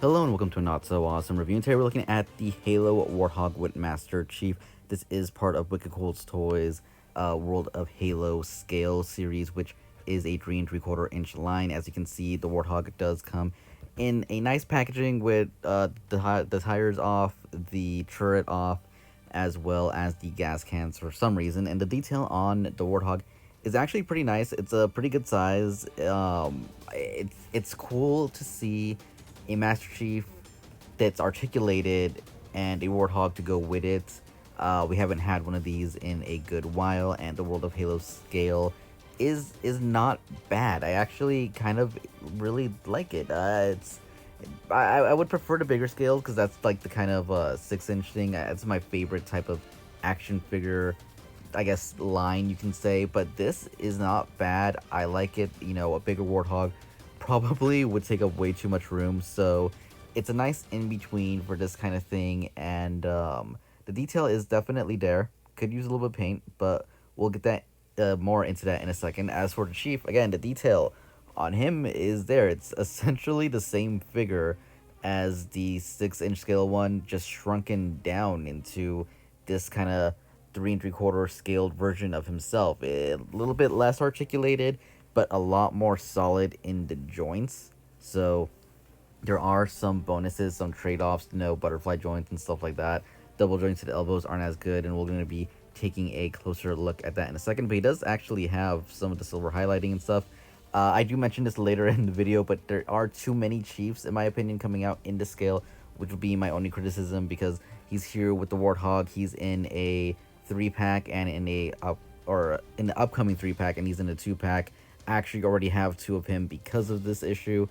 Hello and welcome to a not so awesome review. And today we're looking at the Halo Warthog with Master Chief. This is part of Wicked Cool's Toys World of Halo Scale series, which is a 3 3/4 inch line. As you can see, the Warthog does come in a nice packaging with the tires off, the turret off, as well as the gas cans for some reason. And the detail on the Warthog is actually pretty nice. It's a pretty good size. It's cool to see a Master Chief that's articulated and a Warthog to go with it. We haven't had one of these in a good while, and the World of Halo scale is not bad. I actually kind of really like it. I would prefer the bigger scale because that's like the kind of 6-inch thing. It's my favorite type of action figure, I guess, line you can say. But this is not bad. I like it. You know, a bigger Warthog probably would take up way too much room, so it's a nice in-between for this kind of thing. And the detail is definitely there. Could use a little bit of paint, but we'll get that more into that in a second. As for the Chief, again, the detail on him is there. It's essentially the same figure as the 6-inch scale one, just shrunken down into this kind of 3 3/4 scaled version of himself. A little bit less articulated, but a lot more solid in the joints. So there are some bonuses, some trade-offs, butterfly joints and stuff like that. Double joints to the elbows aren't as good, and we're going to be taking a closer look at that in a second. But he does actually have some of the silver highlighting and stuff. I do mention this later in the video, but there are too many Chiefs, in my opinion, coming out in the scale, which would be my only criticism, because he's here with the Warthog. He's in a 3-pack and in the upcoming 3-pack, and he's in a 2-pack. Actually already have 2 of him because of this issue,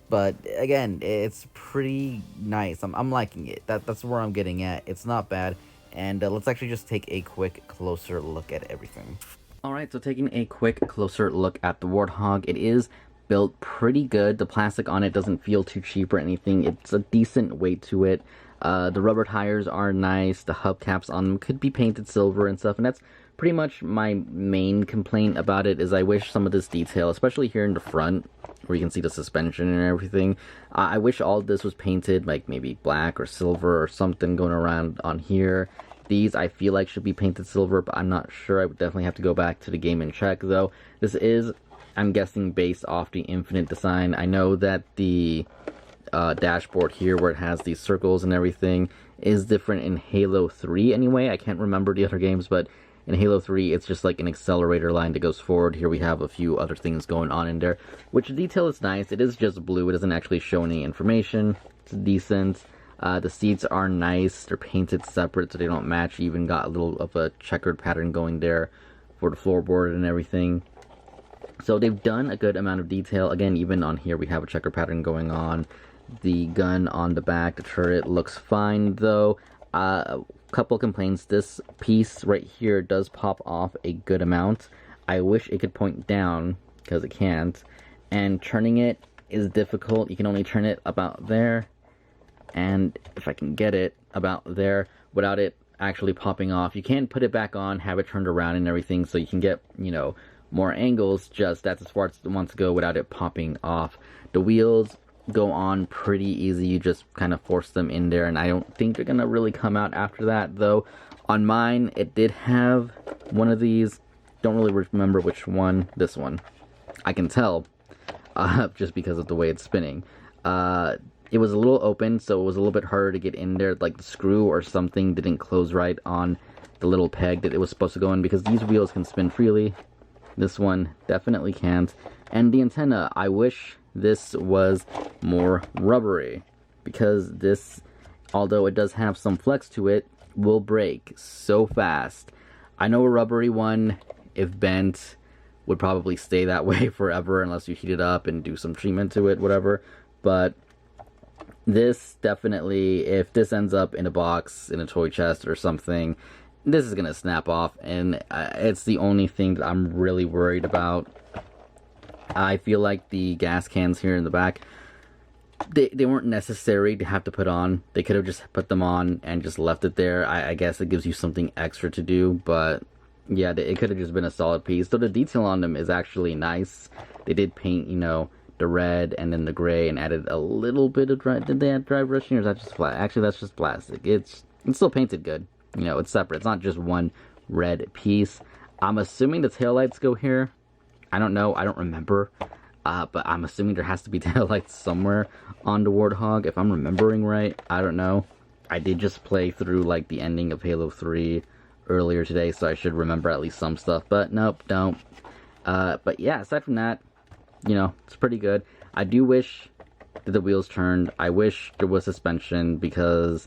but again, it's pretty nice. I'm liking it. That's where I'm getting at. It's not bad. And let's actually just take a quick closer look at everything. Alright, so taking a quick closer look at the Warthog, it is built pretty good. The plastic on it doesn't feel too cheap or anything. It's a decent weight to it. The rubber tires are nice. The hubcaps on them could be painted silver and stuff, and that's pretty much my main complaint about it. Is I wish some of this detail, especially here in the front where you can see the suspension and everything, I wish all of this was painted like maybe black or silver or something going around on here. These I feel like should be painted silver, but I'm not sure. I would definitely have to go back to the game and check, though. This is, I'm guessing, based off the Infinite design. I know that the dashboard here, where it has these circles and everything, is different in Halo 3 anyway. I can't remember the other games, but in Halo 3, it's just like an accelerator line that goes forward. Here we have a few other things going on in there, which the detail is nice. It is just blue. It doesn't actually show any information. It's decent. The seats are nice. They're painted separate so they don't match. You even got a little of a checkered pattern going there for the floorboard and everything. So they've done a good amount of detail. Again, even on here, we have a checker pattern going on. The gun on the back, the turret, looks fine, though. Couple complaints. This piece right here does pop off a good amount. I wish it could point down, because it can't. And turning it is difficult. You can only turn it about there. And if I can get it about there without it actually popping off. You can put it back on, have it turned around and everything, so you can get, more angles. Just that's as far as it wants to go without it popping off. The wheels go on pretty easy. You just kind of force them in there, and I don't think they're gonna really come out after that, though. On mine, it did have one of these. Don't really remember which one. This one, I can tell just because of the way it's spinning. It was a little open, so it was a little bit harder to get in there. Like the screw or something didn't close right on the little peg that it was supposed to go in, because these wheels can spin freely. This one definitely can't. And the antenna, I wish this was more rubbery, because this, although it does have some flex to it, will break so fast. I know a rubbery one, if bent, would probably stay that way forever unless you heat it up and do some treatment to it, whatever. But this definitely, if this ends up in a box, in a toy chest or something, this is gonna snap off, and it's the only thing that I'm really worried about. I feel like the gas cans here in the back, they weren't necessary to have to put on. They could have just put them on and just left it there. I guess it gives you something extra to do, but yeah, it could have just been a solid piece. So the detail on them is actually nice. They did paint, the red and then the gray and added a little bit of dry. Did they add dry brushing, or is that just flat? Actually, that's just plastic. It's still painted good. You know, it's separate. It's not just one red piece. I'm assuming the taillights go here. I don't know. I don't remember. But I'm assuming there has to be taillights somewhere on the Warthog, if I'm remembering right. I don't know. I did just play through, like, the ending of Halo 3 earlier today, so I should remember at least some stuff. But nope, don't. But yeah, aside from that, you know, it's pretty good. I do wish that the wheels turned. I wish there was suspension, because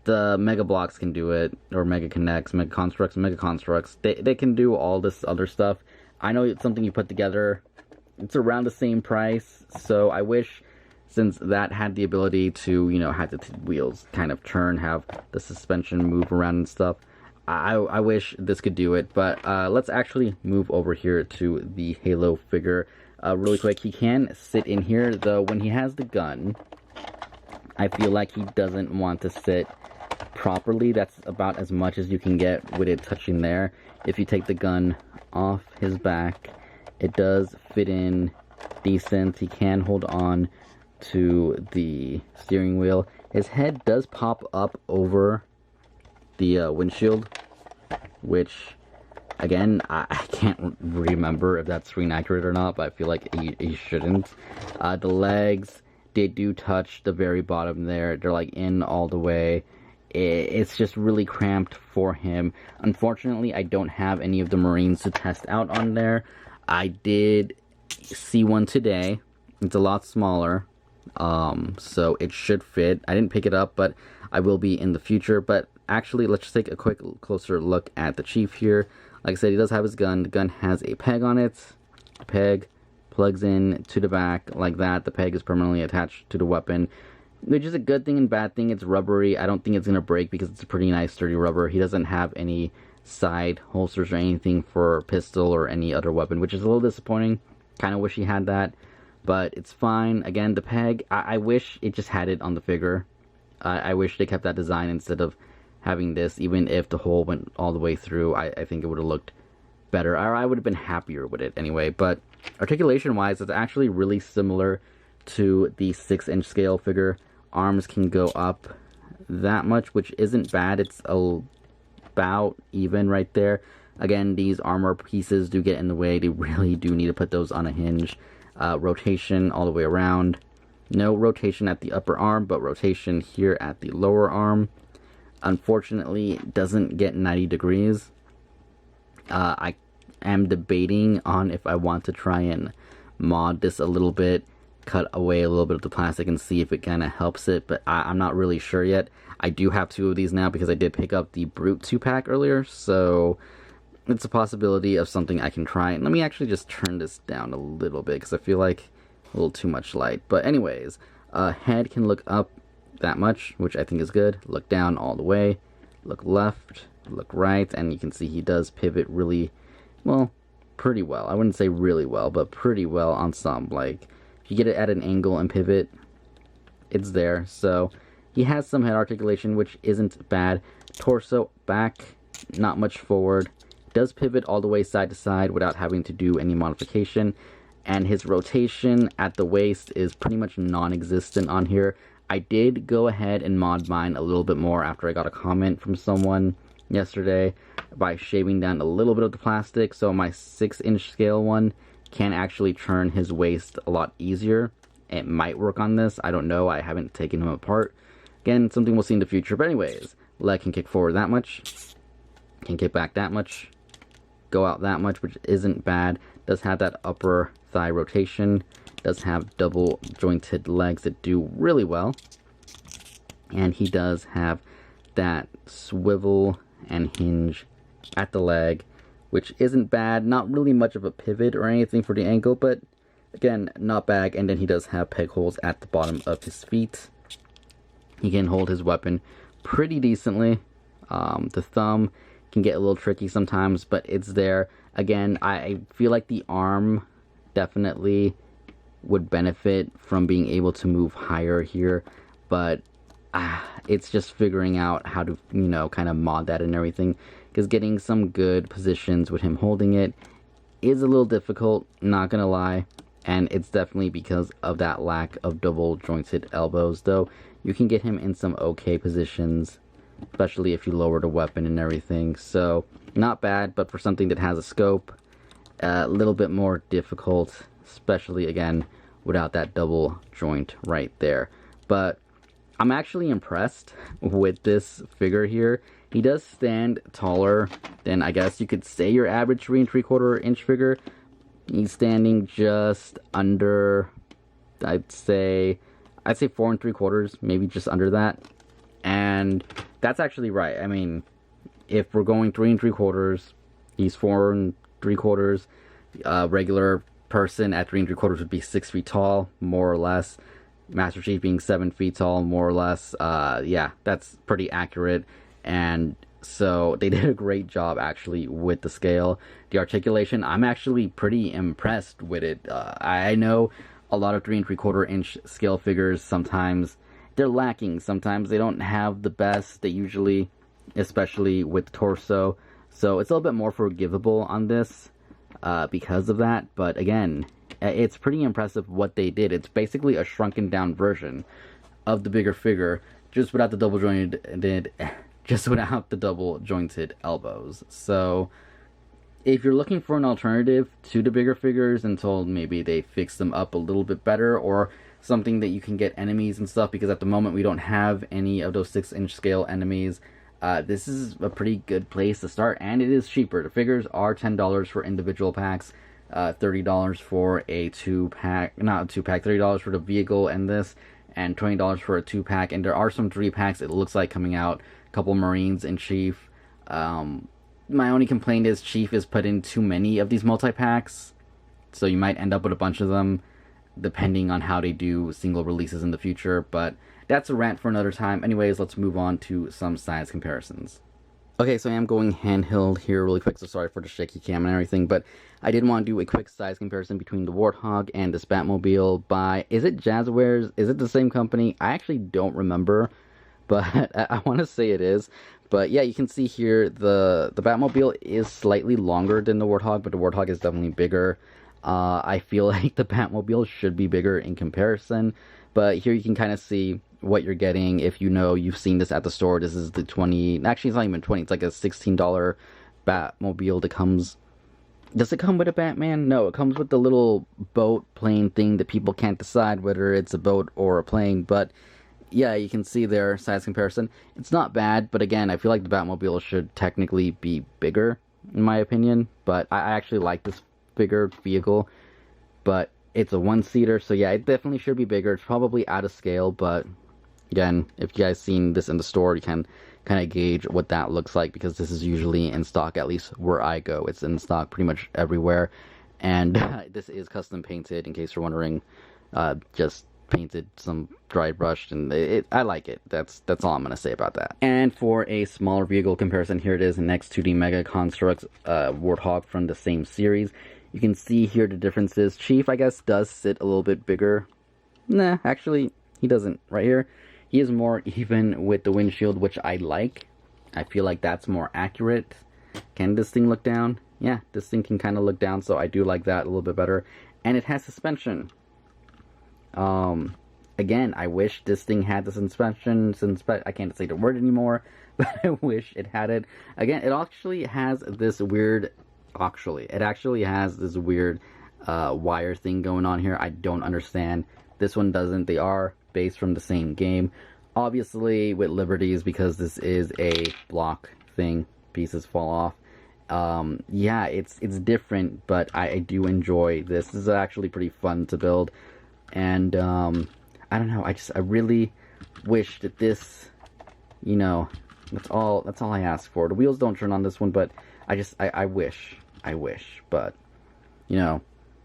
the Mega Blocks can do it, or Mega Connects, Mega Constructs, Mega Constructs. They can do all this other stuff. I know it's something you put together. It's around the same price, so I wish, since that had the ability to, you know, have the wheels kind of turn, have the suspension move around and stuff, I wish this could do it. But let's actually move over here to the Halo figure really quick. He can sit in here, though when he has the gun, I feel like he doesn't want to sit properly. That's about as much as you can get with it touching there. If you take the gun off his back, it does fit in decent. He can hold on to the steering wheel. His head does pop up over the windshield, which, again, I can't remember if that's screen accurate or not, but I feel like he shouldn't. The legs, they do touch the very bottom there. They're like in all the way. It's just really cramped for him. Unfortunately, I don't have any of the Marines to test out on there. I did see one today. It's a lot smaller, so it should fit. I didn't pick it up, but I will be in the future. But actually, let's just take a quick closer look at the Chief here. Like I said, he does have his gun. The gun has a peg on it. The peg plugs in to the back like that. The peg is permanently attached to the weapon, which is a good thing and bad thing. It's rubbery. I don't think it's going to break because it's a pretty nice sturdy rubber. He doesn't have any side holsters or anything for pistol or any other weapon, which is a little disappointing. Kind of wish he had that, but it's fine. Again, the peg, I wish it just had it on the figure. I wish they kept that design instead of having this. Even if the hole went all the way through, I think it would have looked better, or I would have been happier with it anyway. But articulation wise, it's actually really similar to the 6-inch scale figure. Arms can go up that much, which isn't bad. It's about even right there. Again, these armor pieces do get in the way. They really do need to put those on a hinge. Rotation all the way around. No rotation at the upper arm, but rotation here at the lower arm. Unfortunately, it doesn't get 90 degrees. I am debating on if I want to try and mod this a little bit, cut away a little bit of the plastic and see if it kind of helps it, but I'm not really sure yet. I do have 2 of these now because I did pick up the Brute 2-pack earlier, so it's a possibility of something I can try. And let me actually just turn this down a little bit because I feel like a little too much light. But anyways, head can look up that much, which I think is good. Look down all the way, look left, look right, and you can see he does pivot really, well, pretty well. I wouldn't say really well, but pretty well on some. Like, if you get it at an angle and pivot, it's there. So he has some head articulation, which isn't bad. Torso, back, not much forward. Does pivot all the way side to side without having to do any modification. And his rotation at the waist is pretty much non-existent on here. I did go ahead and mod mine a little bit more after I got a comment from someone yesterday by shaving down a little bit of the plastic. So my 6-inch scale one can actually turn his waist a lot easier. It might work on this. I don't know. I haven't taken him apart. Again, something we'll see in the future. But anyways, leg can kick forward that much. Can kick back that much. Go out that much, which isn't bad. Does have that upper thigh rotation. Does have double jointed legs that do really well. And he does have that swivel and hinge at the leg, which isn't bad. Not really much of a pivot or anything for the ankle, but again, not bad. And then he does have peg holes at the bottom of his feet. He can hold his weapon pretty decently. The thumb can get a little tricky sometimes, but it's there. Again, I feel like the arm definitely would benefit from being able to move higher here, but it's just figuring out how to, you know, kind of mod that and everything, because getting some good positions with him holding it is a little difficult, not gonna lie. and it's definitely because of that lack of double jointed elbows, though you can get him in some okay positions, especially if you lower the weapon and everything. So not bad, but for something that has a scope, a little bit more difficult, especially again without that double joint right there. But I'm actually impressed with this figure here. He does stand taller than, I guess you could say, your average 3 3/4 inch figure. He's standing just under, I'd say 4 3/4, maybe just under that. And that's actually right. I mean, if we're going 3 3/4, he's 4 3/4. Regular person at 3 3/4 would be 6 feet tall, more or less. Master Chief being 7 feet tall, more or less. Yeah, that's pretty accurate. And so they did a great job actually with the scale. The articulation, I'm actually pretty impressed with it. I know a lot of 3 3/4 inch scale figures, sometimes they're lacking. Sometimes they don't have the best. They usually, especially with torso. So it's a little bit more forgivable on this because of that. But again, it's pretty impressive what they did. It's basically a shrunken down version of the bigger figure, just without the double jointed elbows. So if you're looking for an alternative to the bigger figures until maybe they fix them up a little bit better, or something that you can get enemies and stuff, because at the moment we don't have any of those 6-inch scale enemies, this is a pretty good place to start, and it is cheaper. The figures are $10 for individual packs, $30 for a 2-pack, not a 2-pack, $30 for the vehicle and this, and $20 for a 2-pack, and there are some 3-packs, it looks like, coming out. A couple Marines and Chief. My only complaint is Chief is put in too many of these multi-packs, so you might end up with a bunch of them, depending on how they do single releases in the future, but that's a rant for another time. Anyways, let's move on to some size comparisons. Okay, so I am going handheld here really quick, so sorry for the shaky cam and everything, but I did want to do a quick size comparison between the Warthog and this Batmobile by, is it Jazzwares? Is it the same company? I actually don't remember, but I want to say it is. But yeah, you can see here the Batmobile is slightly longer than the Warthog, but the Warthog is definitely bigger. I feel like the Batmobile should be bigger in comparison, but here you can kind of see what you're getting. If you know, you've seen this at the store, this is the 20, actually it's not even 20, it's like a $16 Batmobile that comes, does it come with a Batman? No, it comes with the little boat plane thing that people can't decide whether it's a boat or a plane, but yeah, you can see their size comparison. It's not bad, but again, I feel like the Batmobile should technically be bigger, in my opinion, but I actually like this bigger vehicle, but it's a one-seater, so yeah, it definitely should be bigger. It's probably out of scale, but again, if you guys seen this in the store, you can kind of gauge what that looks like, because this is usually in stock, at least where I go. It's in stock pretty much everywhere, and this is custom painted, in case you're wondering. Just painted, some dry brushed, and I like it. That's all I'm gonna say about that. And for a smaller vehicle comparison, here it is next to the Mega Construx Warthog from the same series. You can see here the differences. Chief, I guess, does sit a little bit bigger. Nah, actually, he doesn't. Right here, he is more even with the windshield, which I like. I feel like that's more accurate. Can this thing look down? Yeah, this thing can kind of look down, so I do like that a little bit better. And it has suspension. Again, I wish this thing had the suspension, I can't say the word anymore, but I wish it had it. Again, it actually has this weird, wire thing going on here. I don't understand. This one doesn't. They are based from the same game. Obviously, with Liberties, because this is a block thing, pieces fall off. Yeah, it's different, but I do enjoy this. This is actually pretty fun to build. And, I don't know, I really wish that this, you know, that's all I ask for. The wheels don't turn on this one, but I wish, but, you know,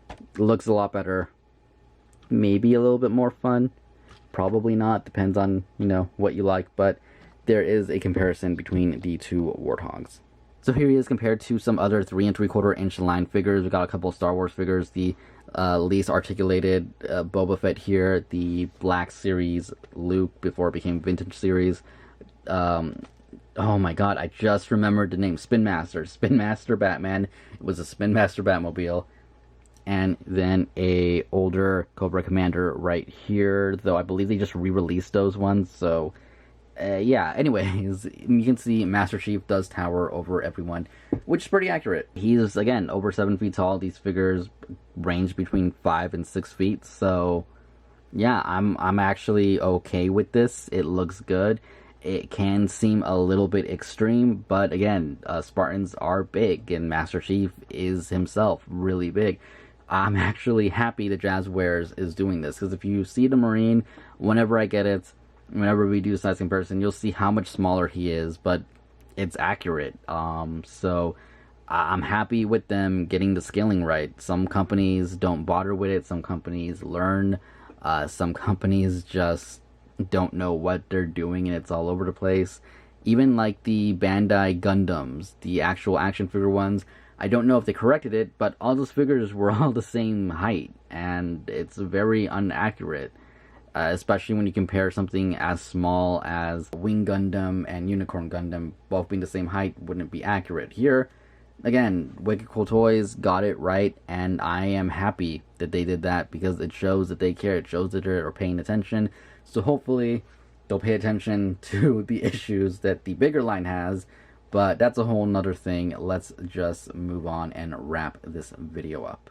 it looks a lot better. Maybe a little bit more fun. Probably not, depends on, you know, what you like, but there is a comparison between the two Warthogs. So here he is compared to some other 3 3/4 inch line figures. We got a couple of Star Wars figures, the least articulated Boba Fett here, the Black Series Luke before it became Vintage Series. Oh my god, I just remembered the name, Spin Master Batman. It was a Spin Master Batmobile. and then a older Cobra Commander right here, though I believe they just re-released those ones, so yeah, anyways, you can see Master Chief does tower over everyone, which is pretty accurate. He's, again, over 7 feet tall. These figures range between 5 and 6 feet, so yeah, I'm actually okay with this. It looks good. It can seem a little bit extreme, but again, Spartans are big, and Master Chief is himself really big. I'm actually happy that Jazzwares is doing this, because if you see the Marine, whenever I get it, whenever we do the size comparison, you'll see how much smaller he is, but it's accurate. So I'm happy with them getting the scaling right. Some companies don't bother with it. Some companies learn. Some companies just don't know what they're doing, and it's all over the place. Even like the Bandai Gundams, the actual action figure ones, I don't know if they corrected it, but all those figures were all the same height, and it's very inaccurate. Especially when you compare something as small as Wing Gundam and Unicorn Gundam both being the same height wouldn't be accurate. Here, again, Wicked Cool Toys got it right, and I am happy that they did that because it shows that they care. It shows that they're paying attention. So hopefully they'll pay attention to the issues that the bigger line has, but that's a whole nother thing. Let's just move on and wrap this video up.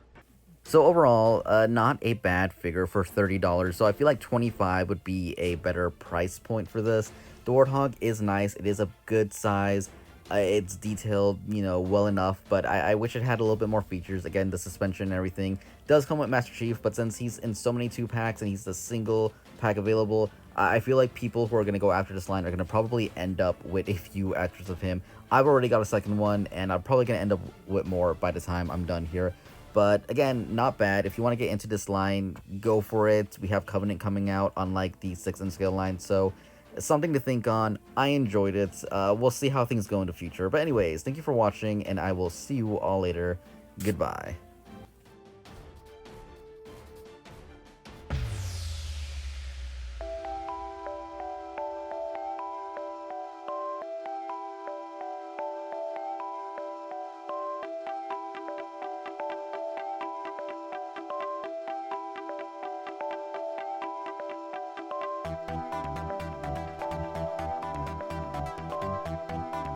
So overall, not a bad figure for $30. So I feel like $25 would be a better price point for this. The Warthog is nice. It is a good size. It's detailed, you know, well enough, but I wish it had a little bit more features. Again, the suspension and everything does come with Master Chief, but since he's in so many 2-packs and he's the single pack available, I feel like people who are going to go after this line are going to probably end up with a few extras of him. I've already got a second one, and I'm probably going to end up with more by the time I'm done here. But again, not bad. If you want to get into this line, go for it. We have Covenant coming out on like the 6-inch scale line, so something to think on. I enjoyed it. We'll see how things go in the future. But anyways, thank you for watching, and I will see you all later. Goodbye.